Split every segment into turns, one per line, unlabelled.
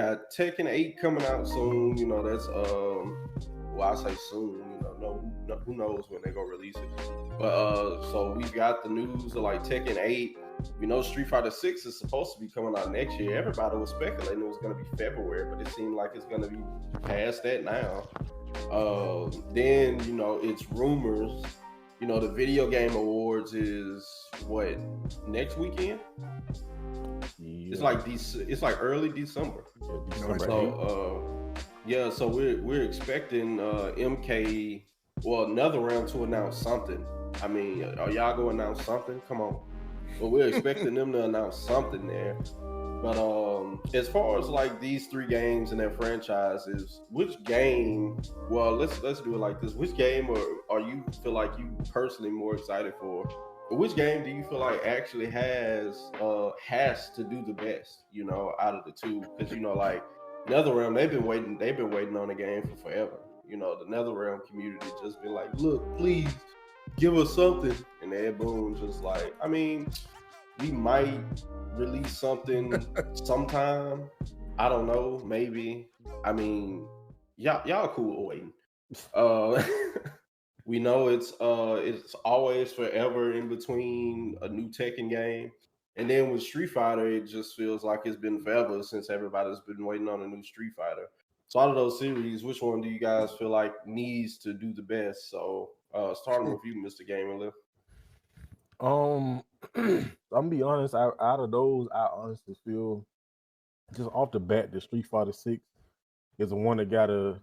got Tekken 8 coming out soon. You know, that's well, I say soon. You know, who knows when they're gonna release it. But so we got the news of like Tekken 8. We know Street Fighter 6 is supposed to be coming out next year. Everybody was speculating it was gonna be February, but it seemed like it's gonna be past that now. Then you know it's rumors. You know the Video Game Awards is what, next weekend? It's
Yeah,
like it's like early December.
December 8th.
So yeah, so we're expecting MK, well, another round to announce something. I mean, are y'all gonna announce something? Come on. Well, we're expecting them to announce something there. But as far as like these three games and their franchises, which game? Well, let's do it like this. Which game are you feel like you personally more excited for? Or which game do you feel like actually has to do the best? You know, out of the two, because you know, like NetherRealm, they've been waiting on the game for forever. You know, the NetherRealm community just been like, look, please give us something, and then boom, just like, I mean, we might release something sometime. I don't know, maybe. I mean, y'all cool waiting. Uh, we know it's always forever in between a new Tekken game, and then with Street Fighter, it just feels like it's been forever since everybody's been waiting on a new Street Fighter. So out of those series, which one do you guys feel like needs to do the best? So starting with you, Mr. Gamer.
Um, I'm gonna be honest. Out of those, I honestly feel just off the bat, the Street Fighter 6 is the one that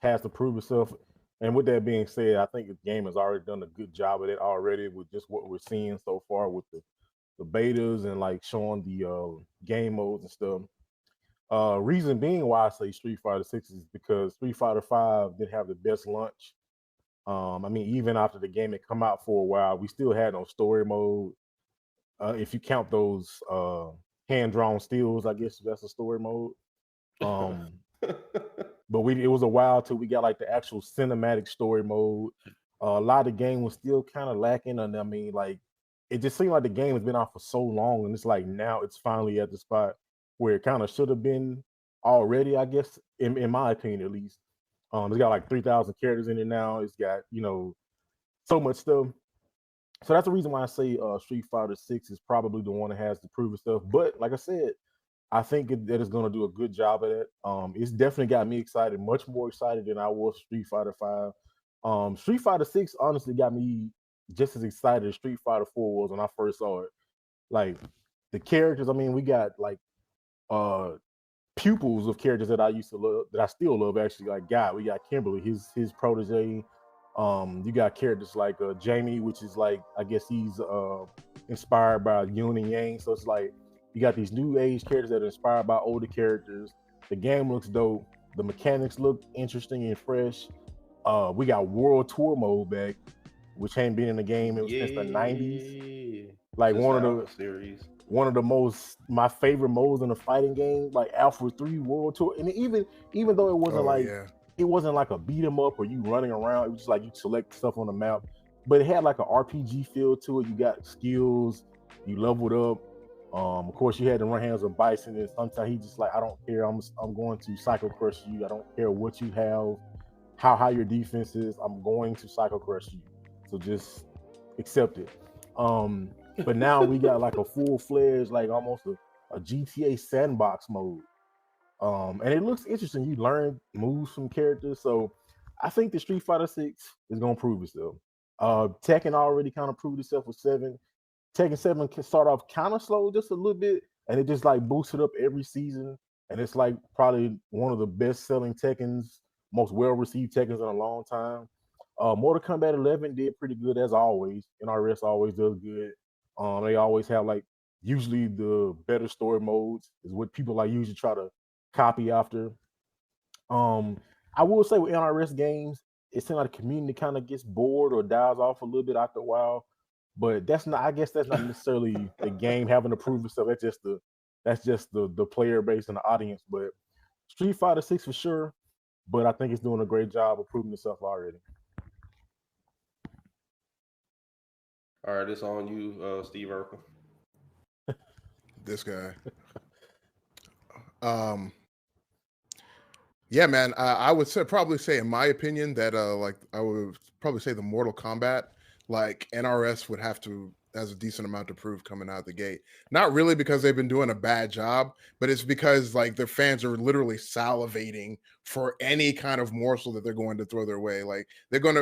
has to prove itself. And with that being said, I think the game has already done a good job of it already with just what we're seeing so far with the betas and like showing the game modes and stuff. Reason being why I say Street Fighter 6 is because Street Fighter 5 did have the best launch. I mean, even after the game had come out for a while, we still had no story mode. If you count those hand drawn steals, I guess that's a story mode. Um, but it was a while till we got like the actual cinematic story mode. A lot of the game was still kind of lacking, and I mean, like it just seemed like the game has been out for so long, and it's like now it's finally at the spot where it kind of should have been already, I guess, in my opinion at least. It's got like 3,000 characters in it now. It's got so much stuff. So that's the reason why I say Street Fighter 6 is probably the one that has to prove itself. But like I said, I think that it's going to do a good job of that. It's definitely got me excited, much more excited than I was Street Fighter 5. Street Fighter 6 honestly got me just as excited as Street Fighter 4 was when I first saw it. Like the characters, I mean, we got like uh pupils of characters that I used to love, that I still love actually. Like we got Kimberly, his protege. You got characters like Jamie, which is like, I guess he's inspired by Yin and Yang. So it's like you got these new age characters that are inspired by older characters. The game looks dope. The mechanics look interesting and fresh. We got World Tour mode back, which hadn't been in the game since the '90s. Like
Since the Alpha series.
One of the most my favorite modes in a fighting game, like Alpha 3 World Tour. And even though it wasn't it wasn't like a beat 'em up or you running around, it was just like you select stuff on the map. But it had like an RPG feel to it. You got skills, you leveled up. Of course you had to run hands with Bison, and sometimes he just like, I don't care, I'm going to Psycho Crush you. I don't care what you have, how high your defense is, I'm going to Psycho Crush you. So just accept it. But now we got like a full-fledged, like almost a GTA sandbox mode. And it looks interesting. You learn moves from characters. So I think the Street Fighter 6 is gonna prove itself. Tekken already kind of proved itself with 7. Tekken 7 can start off kind of slow, just a little bit, and it just like boosted up every season. And it's like probably one of the best-selling Tekkens, most well-received Tekkens in a long time. Mortal Kombat 11 did pretty good as always. NRS always does good. They always have like usually the better story modes is what people like usually try to copy after. I will say with NRS games, it seems like the community kind of gets bored or dies off a little bit after a while. But that's not. I guess that's not necessarily the game having to prove itself. That's just the player base and the audience. But Street Fighter 6 for sure. But I think it's doing a great job of proving itself already.
All right, it's on you, Steve Urkel.
This guy. Um, Yeah, man. I would probably say, in my opinion, that like I would probably say the Mortal Kombat, like NRS would have to has a decent amount to prove coming out the gate. Not really because they've been doing a bad job, but it's because like their fans are literally salivating for any kind of morsel that they're going to throw their way. Like they're going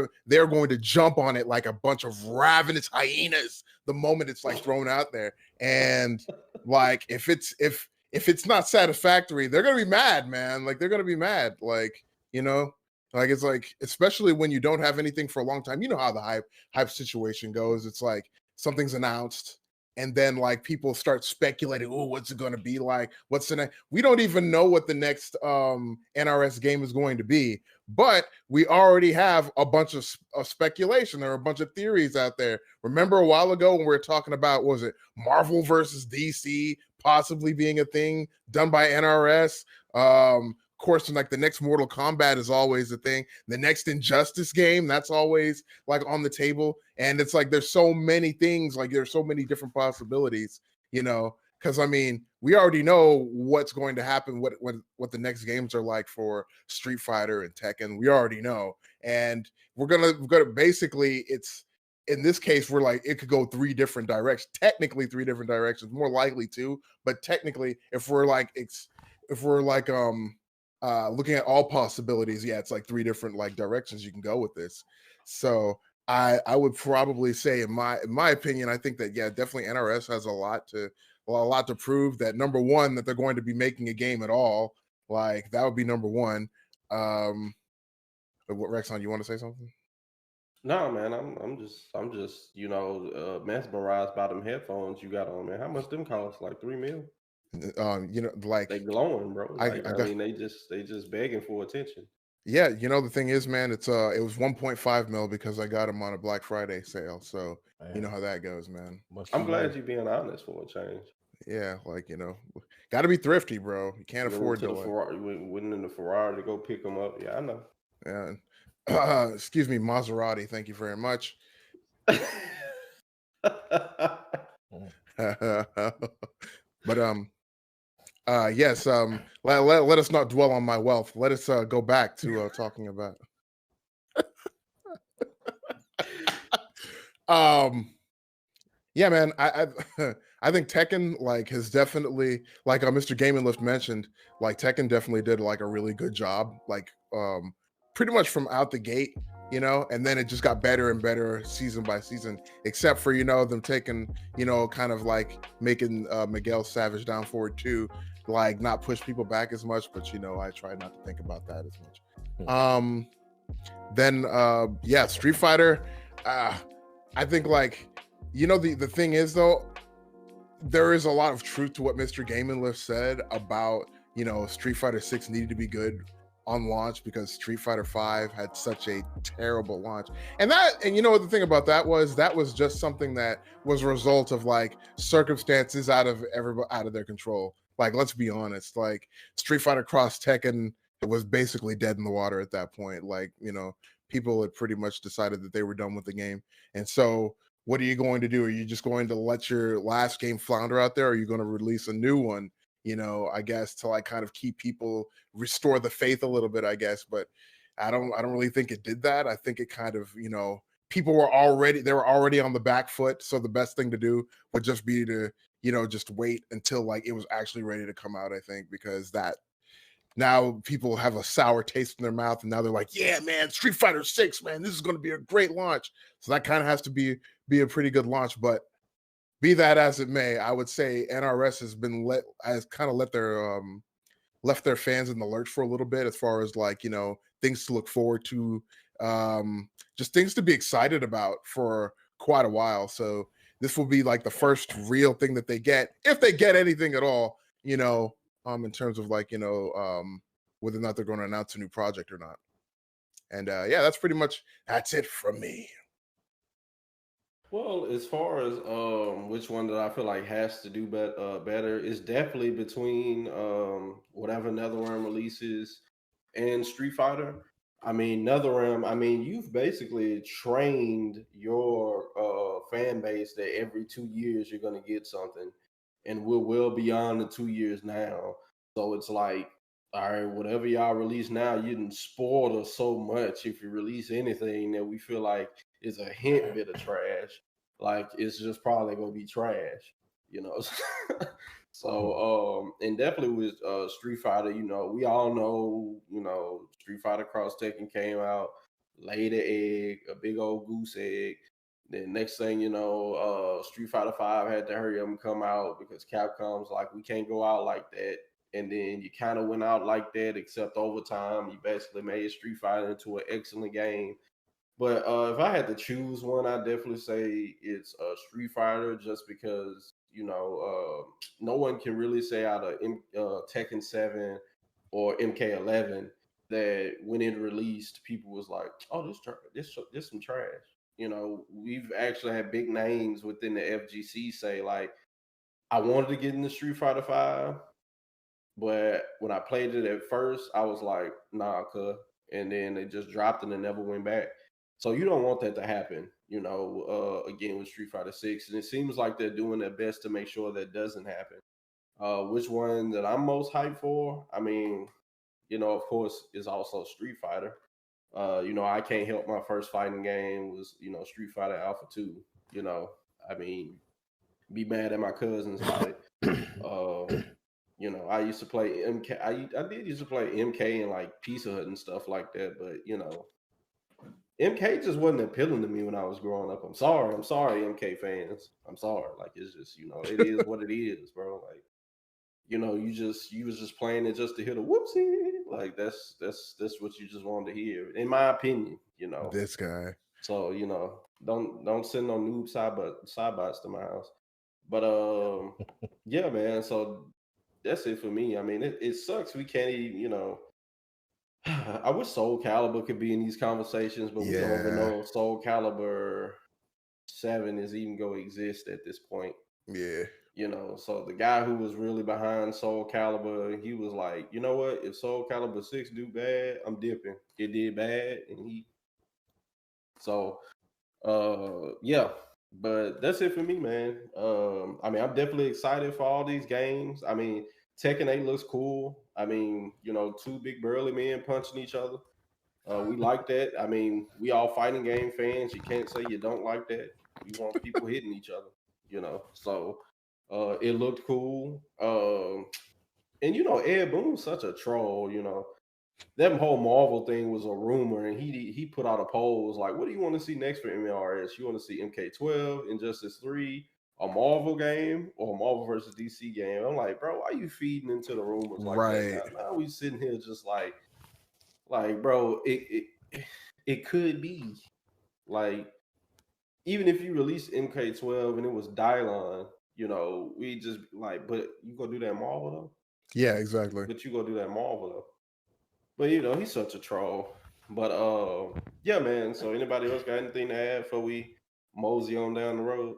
to jump on it like a bunch of ravenous hyenas the moment it's like thrown out there. And like if it's not satisfactory, they're gonna be mad, man. Like they're gonna be mad. Like, you know, like it's like, especially when you don't have anything for a long time. You know how the hype situation goes. It's like something's announced, and then like people start speculating, oh, what's it gonna be like? What's the next? We don't even know what the next NRS game is going to be, but we already have a bunch of speculation. There are a bunch of theories out there. Remember a while ago when we were talking about, what was it, Marvel versus DC possibly being a thing done by NRS? Of course, like the next Mortal Kombat is always a thing. The next Injustice game, that's always like on the table. And it's like there's so many things, like there's so many different possibilities, you know. Because I mean, we already know what's going to happen, what the next games are like for Street Fighter and Tekken. We already know, and we're gonna basically, it's in this case we're like, it could go three different directions, technically three different directions, more likely two, but technically if we're like looking at all possibilities, yeah, it's like three different like directions you can go with this. So I would probably say, in my opinion, I think that, yeah, definitely NRS has a lot to prove. That number one, that they're going to be making a game at all, like that would be number one. What, Rexon, you want to say something?
No, man, I'm just mesmerized by them headphones you got on, man. How much them cost? Like 3 mil?
You know, like
They glowing, bro. Like
I
I
got,
mean, they just begging for attention.
yeah, you know, the thing is, man, it was 1.5 mil because I got them on a Black Friday sale. So you know
Man,
how that goes, man.
must
I'm
be
glad
nice.
you being honest for a change.
Yeah, like, you know, got to be thrifty, bro. You can't
Went
afford
into
to
the
like,
Ferrari, went in the Ferrari to go pick them up. Yeah, I know.
yeah. Excuse me, Maserati. Thank you very much.
Mm.
But yes, let us not dwell on my wealth. Let us go back to talking about um yeah, man. I think Tekken like has definitely, like Mr. Game and Lift mentioned, like Tekken definitely did like a really good job, like pretty much from out the gate, you know, and then it just got better and better season by season, except for, you know, them taking, you know, kind of like making Miguel Savage down forward too, like not push people back as much, but you know, I try not to think about that as much. Then yeah, Street Fighter, I think, like, you know, the thing is though, there is a lot of truth to what Mr. Game and Lift said about, you know, Street Fighter 6 needed to be good on launch because Street Fighter 5 had such a terrible launch. And you know what the thing about that was just something that was a result of like circumstances out of their control. Like, let's be honest, like Street Fighter Cross Tekken was basically dead in the water at that point. Like, you know, people had pretty much decided that they were done with the game. And so what are you going to do? Are you just going to let your last game flounder out there? Or are you going to release a new one? You know, I guess to like kind of keep people, restore the faith a little bit, I guess. But I don't really think it did that. I think it kind of, you know, people were already on the back foot. So the best thing to do would just be to, you know, just wait until like it was actually ready to come out, I think, because that now people have a sour taste in their mouth, and now they're like, yeah, man, Street Fighter 6, man, this is going to be a great launch. So that kind of has to be a pretty good launch. But be that as it may, I would say NRS has kind of left their fans in the lurch for a little bit, as far as like, you know, things to look forward to, just things to be excited about for quite a while. So this will be like the first real thing that they get, if they get anything at all, you know, in terms of like, you know, whether or not they're going to announce a new project or not. And yeah, that's it from me.
Well, as far as which one that I feel like has to do better, it's definitely between whatever NetherRealm releases and Street Fighter. I mean, NetherRealm, I mean, you've basically trained your fan base that every 2 years you're gonna get something, and we're well beyond the 2 years now. So it's like all right, whatever y'all release now, you done spoiled us so much. If you release anything that we feel like is a hint bit of trash, like it's just probably gonna be trash, you know. So and definitely with Street Fighter, you know, we all know, you know, Street Fighter Cross Tekken came out, laid an egg, a big old goose egg. Then next thing you know, Street Fighter 5 had to hurry up and come out because Capcom's like, we can't go out like that. And then you kind of went out like that, except over time, you basically made Street Fighter into an excellent game. But if I had to choose one, I'd definitely say it's Street Fighter, just because, you know, no one can really say out of Tekken 7 or MK11 that when it released, people was like, "Oh, this some trash." You know, we've actually had big names within the FGC say like, "I wanted to get into Street Fighter 5, but when I played it at first, I was like, nah, cuh." And then they just dropped it and never went back. So you don't want that to happen, you know, again with Street Fighter 6. And it seems like they're doing their best to make sure that doesn't happen. Which one that I'm most hyped for? I mean, you know, of course, is also Street Fighter. You know, I can't help my first fighting game was, you know, Street Fighter Alpha 2. You know, I mean, be mad at my cousins about it. You know, I used to play MK. I did used to play MK and like Pizza Hut and stuff like that. But you know, MK just wasn't appealing to me when I was growing up. I'm sorry, MK fans. I'm sorry. Like it's just, you know, it is what it is, bro. Like, you know, you was just playing it just to hear the whoopsie. Like that's what you just wanted to hear, in my opinion. You know,
This guy.
so you know, don't send no noob side bots to my house. But yeah, man. So that's it for me. I mean, it sucks we can't even, you know. I wish Soul Calibur could be in these conversations, but we don't even
Yeah.
know if Soul Calibur 7 is even going to exist at this point.
Yeah.
You know, so the guy who was really behind Soul Calibur, he was like, you know what? If Soul Calibur 6 do bad, I'm dipping. It did bad, and so yeah. But that's it for me, man. I mean, I'm definitely excited for all these games. I mean, Tekken 8 looks cool. I mean, you know, two big burly men punching each other. We like that. I mean, we all fighting game fans. You can't say you don't like that. We want people hitting each other, you know. So it looked cool. And you know, Ed Boon's such a troll, you know. That whole Marvel thing was a rumor, and he put out a poll, was like, what do you want to see next for MLRS? You want to see MK12, Injustice 3, a Marvel game, or a Marvel versus DC game? I'm like, bro, why are you feeding into the rumors like
Right.
that? Now we sitting here just like bro, it could be. Like, even if you release MK12 and it was Dylon, you know, we just like, but you gonna do that Marvel though?
Yeah, exactly.
But you gonna do that Marvel though? But you know, he's such a troll. But yeah, man. So anybody else got anything to add before we mosey on down the road?